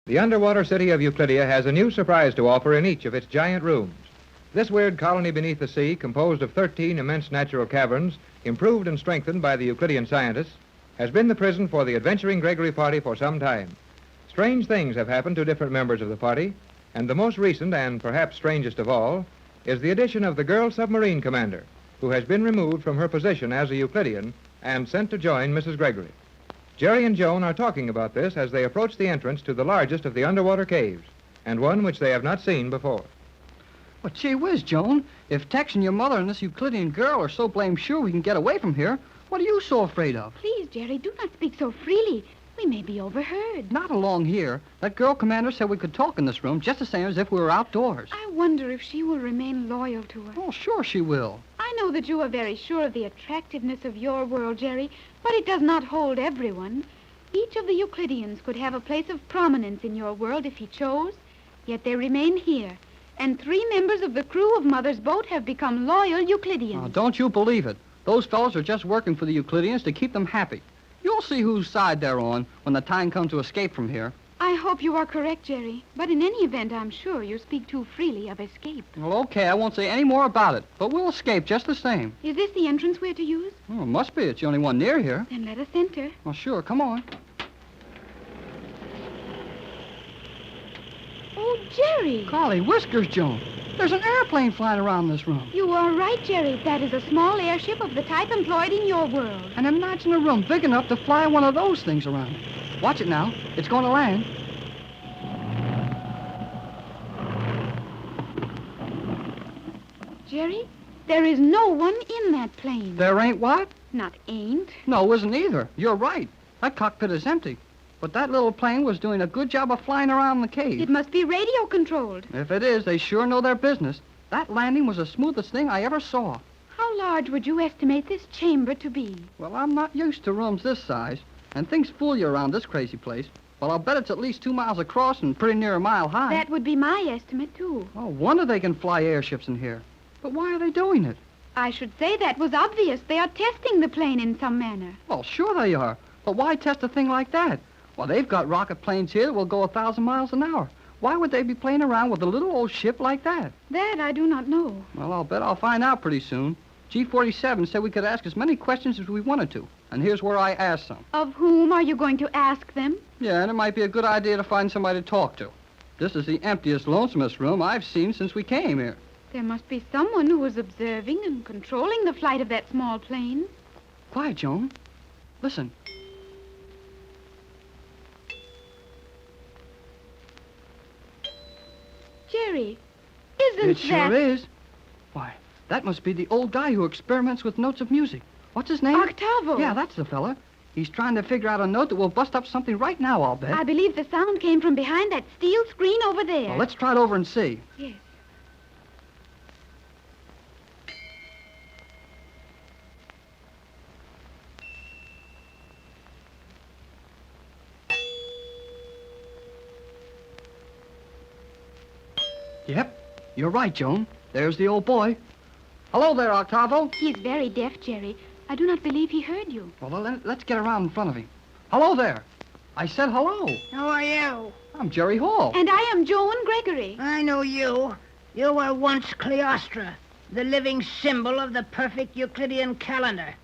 The underwater city of Euclidia has a new surprise to offer in each of its giant rooms. This weird colony beneath the sea, composed of 13 immense natural caverns, improved and strengthened by the Euclidean scientists, has been the prison for the adventuring Gregory party for some time. Strange things have happened to different members of the party, and the most recent and perhaps strangest of all is the addition of the girl submarine commander, who has been removed from her position as a Euclidean and sent to join Mrs. Gregory. Jerry and Joan are talking about this as they approach the entrance to the largest of the underwater caves, and one which they have not seen before. Well, gee whiz, Joan. If Tex and your mother and this Euclidean girl are so blame sure we can get away from here, what are you so afraid of? Please, Jerry, do not speak so freely. We may be overheard. Not along here. That girl commander said we could talk in this room just the same as if we were outdoors. I wonder if she will remain loyal to us. Oh, sure she will. I know that you are very sure of the attractiveness of your world, Jerry, but it does not hold everyone. Each of the Euclideans could have a place of prominence in your world if he chose, yet they remain here. And 3 members of the crew of Mother's boat have become loyal Euclideans. Oh, don't you believe it. Those fellows are just working for the Euclideans to keep them happy. You'll see whose side they're on when the time comes to escape from here. I hope you are correct, Jerry. But in any event, I'm sure you speak too freely of escape. Well, okay, I won't say any more about it, but we'll escape just the same. Is this the entrance we're to use? Oh, it must be. It's the only one near here. Then let us enter. Well, sure, come on. Oh, Jerry! Golly whiskers, Joan. There's an airplane flying around this room. You are right, Jerry. That is a small airship of the type employed in your world. And imagine a room big enough to fly one of those things around. Watch it now. It's going to land. Jerry, there is no one in that plane. There ain't what? Not ain't. No, isn't either. You're right. That cockpit is empty. But that little plane was doing a good job of flying around the cave. It must be radio-controlled. If it is, they sure know their business. That landing was the smoothest thing I ever saw. How large would you estimate this chamber to be? Well, I'm not used to rooms this size, and things fool you around this crazy place. Well, I'll bet it's at least 2 miles across and pretty near a mile high. That would be my estimate, too. Oh, wonder they can fly airships in here. But why are they doing it? I should say that was obvious. They are testing the plane in some manner. Well, sure they are. But why test a thing like that? Well, they've got rocket planes here that will go 1,000 miles an hour. Why would they be playing around with a little old ship like that? That I do not know. Well, I'll bet I'll find out pretty soon. G47 said we could ask as many questions as we wanted to. And here's where I asked some. Of whom are you going to ask them? Yeah, and it might be a good idea to find somebody to talk to. This is the emptiest, lonesomest room I've seen since we came here. There must be someone who is observing and controlling the flight of that small plane. Quiet, Joan. Listen. Jerry, isn't It sure is. Why, that must be the old guy who experiments with notes of music. What's his name? Octavo. Yeah, that's the fella. He's trying to figure out a note that will bust up something right now, I'll bet. I believe the sound came from behind that steel screen over there. Well, let's try it over and see. Yes. Yep, you're right, Joan. There's the old boy. Hello there, Octavo. He's very deaf, Jerry. I do not believe he heard you. Well, let's get around in front of him. Hello there. I said hello. Who are you? I'm Jerry Hall. And I am Joan Gregory. I know you. You were once Cleostra, the living symbol of the perfect Euclidean calendar.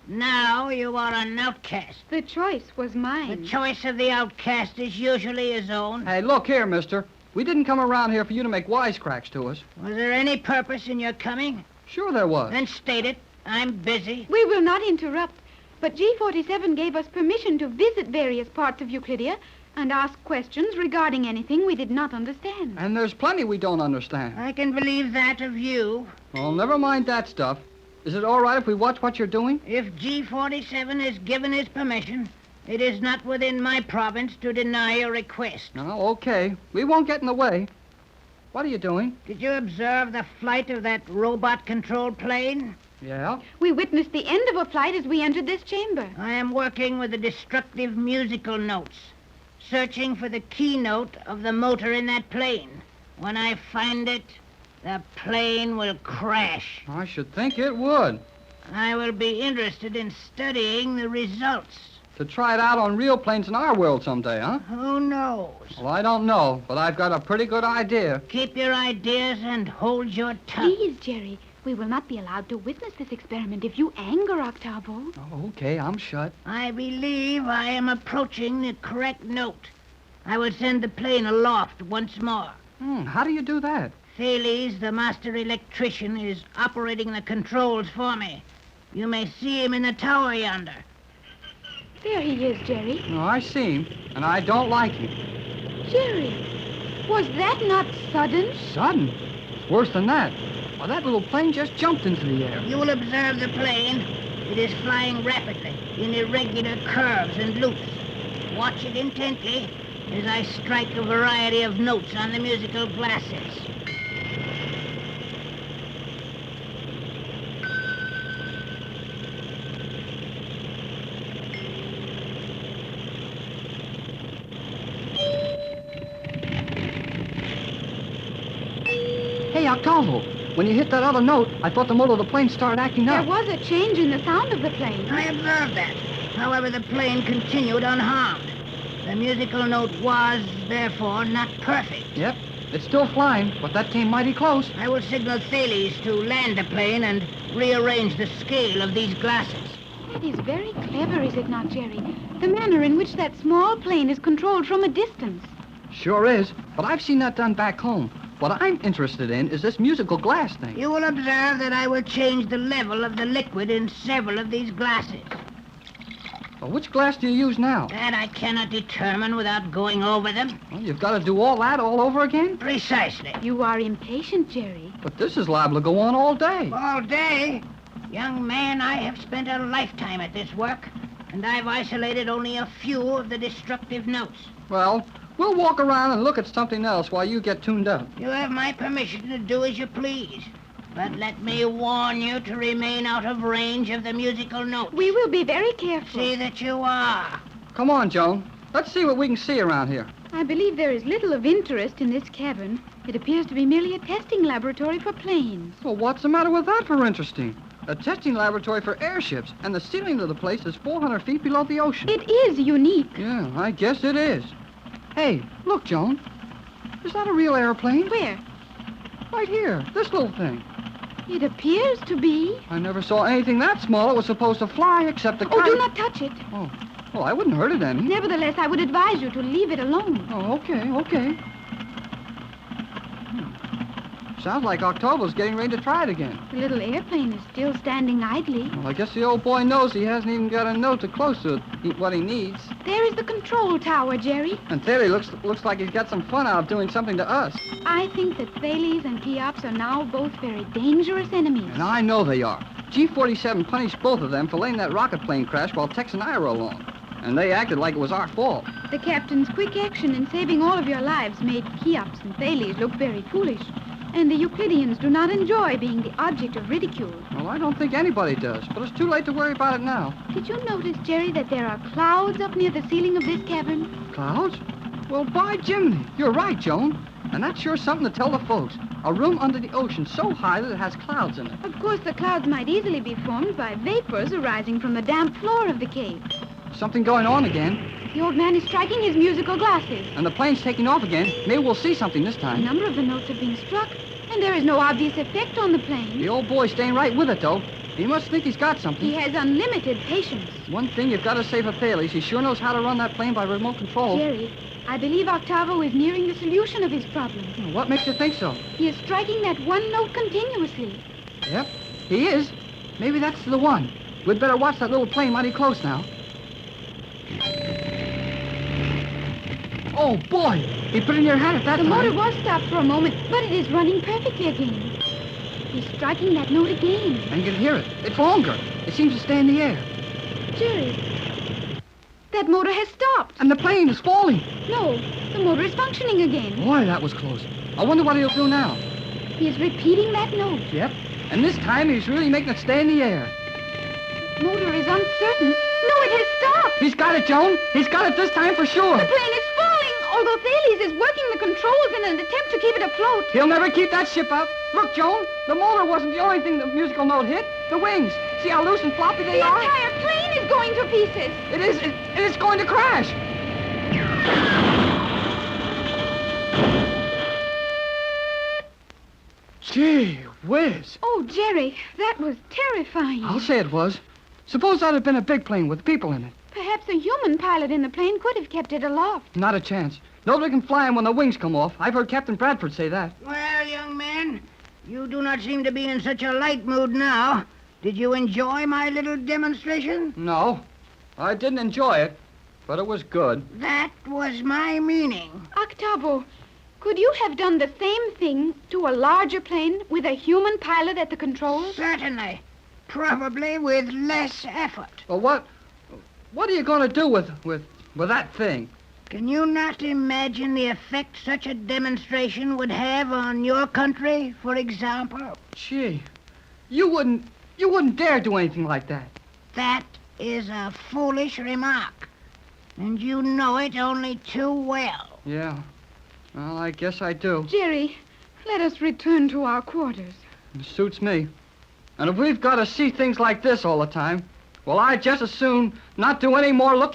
Now you are an outcast. The choice was mine. The choice of the outcast is usually his own. Hey, look here, mister. We didn't come around here for you to make wisecracks to us. Was there any purpose in your coming? Sure there was. Then state it. I'm busy. We will not interrupt, but G47 gave us permission to visit various parts of Euclidia and ask questions regarding anything we did not understand. And there's plenty we don't understand. I can believe that of you. Well, never mind that stuff. Is it all right if we watch what you're doing? If G47 has given his permission, it is not within my province to deny a request. No, okay. We won't get in the way. What are you doing? Did you observe the flight of that robot-controlled plane? Yeah? We witnessed the end of a flight as we entered this chamber. I am working with the destructive musical notes, searching for the keynote of the motor in that plane. When I find it, the plane will crash. I should think it would. I will be interested in studying the results. To try it out on real planes in our world someday, huh? Who knows? Well, I don't know, but I've got a pretty good idea. Keep your ideas and hold your tongue. Please, Jerry, we will not be allowed to witness this experiment if you anger Octavo. Oh, okay, I'm shut. I believe I am approaching the correct note. I will send the plane aloft once more. How do you do that? Thales, the master electrician, is operating the controls for me. You may see him in the tower yonder. There he is, Jerry. Oh, I see him, and I don't like him. Jerry, was that not sudden? Sudden? It's worse than that. Well, that little plane just jumped into the air. You will observe the plane. It is flying rapidly, in irregular curves and loops. Watch it intently as I strike a variety of notes on the musical glasses. Hey, Octavo, when you hit that other note, I thought the motor of the plane started acting There up. was a change in the sound of the plane. I observed that. However, the plane continued unharmed. The musical note was, therefore, not perfect. Yep, it's still flying, but that came mighty close. I will signal Thales to land the plane and rearrange the scale of these glasses. That is very clever, is it not, Jerry? The manner in which that small plane is controlled from a distance. Sure is, but I've seen that done back home. What I'm interested in is this musical glass thing. You will observe that I will change the level of the liquid in several of these glasses. Well, which glass do you use now? That I cannot determine without going over them. Well, you've got to do all that all over again? Precisely. You are impatient, Jerry. But this is liable to go on all day. All day? Young man, I have spent a lifetime at this work, and I've isolated only a few of the destructive notes. Well, we'll walk around and look at something else while you get tuned up. You have my permission to do as you please. But let me warn you to remain out of range of the musical notes. We will be very careful. See that you are. Come on, Joan. Let's see what we can see around here. I believe there is little of interest in this cabin. It appears to be merely a testing laboratory for planes. Well, what's the matter with that for interesting? A testing laboratory for airships, and the ceiling of the place is 400 feet below the ocean. It is unique. Yeah, I guess it is. Hey, look, Joan. Is that a real airplane? Where? Right here, this little thing. It appears to be. I never saw anything that small that was supposed to fly except a kite. Oh, do not touch it. Oh, well, I wouldn't hurt it any. Nevertheless, I would advise you to leave it alone. Oh, okay. Sounds like October's getting ready to try it again. The little airplane is still standing idly. Well, I guess the old boy knows he hasn't even got a note to close to what he needs. There is the control tower, Jerry. And Thales looks like he's got some fun out of doing something to us. I think that Thales and Cheops are now both very dangerous enemies. And I know they are. G-47 punished both of them for letting that rocket plane crash while Tex and I were along. And they acted like it was our fault. The captain's quick action in saving all of your lives made Cheops and Thales look very foolish. And the Euclideans do not enjoy being the object of ridicule. Well, I don't think anybody does, but it's too late to worry about it now. Did you notice, Jerry, that there are clouds up near the ceiling of this cavern? Clouds? Well, by Jiminy, you're right, Joan. And that's sure something to tell the folks. A room under the ocean so high that it has clouds in it. Of course, the clouds might easily be formed by vapors arising from the damp floor of the cave. Something going on again. The old man is striking his musical glasses. And the plane's taking off again. Maybe we'll see something this A time. number of the notes have been struck, and there is no obvious effect on the plane. The old boy's staying right with it, though. He must think he's got something. He has unlimited patience. One thing you've got to say for Thales, he sure knows how to run that plane by remote control. Jerry, I believe Octavo is nearing the solution of his problem. What makes you think so? He is striking that one note continuously. Yep, he is. Maybe that's the one. We'd better watch that little plane mighty close now. Oh, boy! He put in your hand at that The time. motor was stopped for a moment, but it is running perfectly again. He's striking that note again. And you can hear it. It's longer. It seems to stay in the air. Jerry, that motor has stopped. And the plane is falling. No, the motor is functioning again. Boy, that was close. I wonder what he'll do now. He is repeating that note. Yep. And this time he's really making it stay in the air. Motor is uncertain. No, it has stopped. He's got it, Joan. He's got it this time for sure. The plane is falling. Oh, Uncle Thales is working the controls in an attempt to keep it afloat. He'll never keep that ship up. Look, Joan, the motor wasn't the only thing the musical note hit. The wings. See how loose and floppy they The are? entire plane is going to pieces. It is. It's going to crash. Gee whiz. Oh, Jerry, that was terrifying. I'll say it was. Suppose that had been a big plane with people in it. Perhaps a human pilot in the plane could have kept it aloft. Not a chance. Nobody can fly 'em when the wings come off. I've heard Captain Bradford say that. Well, young man, you do not seem to be in such a light mood now. Did you enjoy my little demonstration? No, I didn't enjoy it, but it was good. That was my meaning. Octavo, could you have done the same thing to a larger plane with a human pilot at the controls? Certainly. Probably with less effort. Well, what are you going to do with that thing? Can you not imagine the effect such a demonstration would have on your country, for example? Gee, you wouldn't dare do anything like that. That is a foolish remark, and you know it only too well. Yeah, well, I guess I do. Jerry, let us return to our quarters. It suits me. And if we've got to see things like this all the time, well, I'd just as soon not do any more looking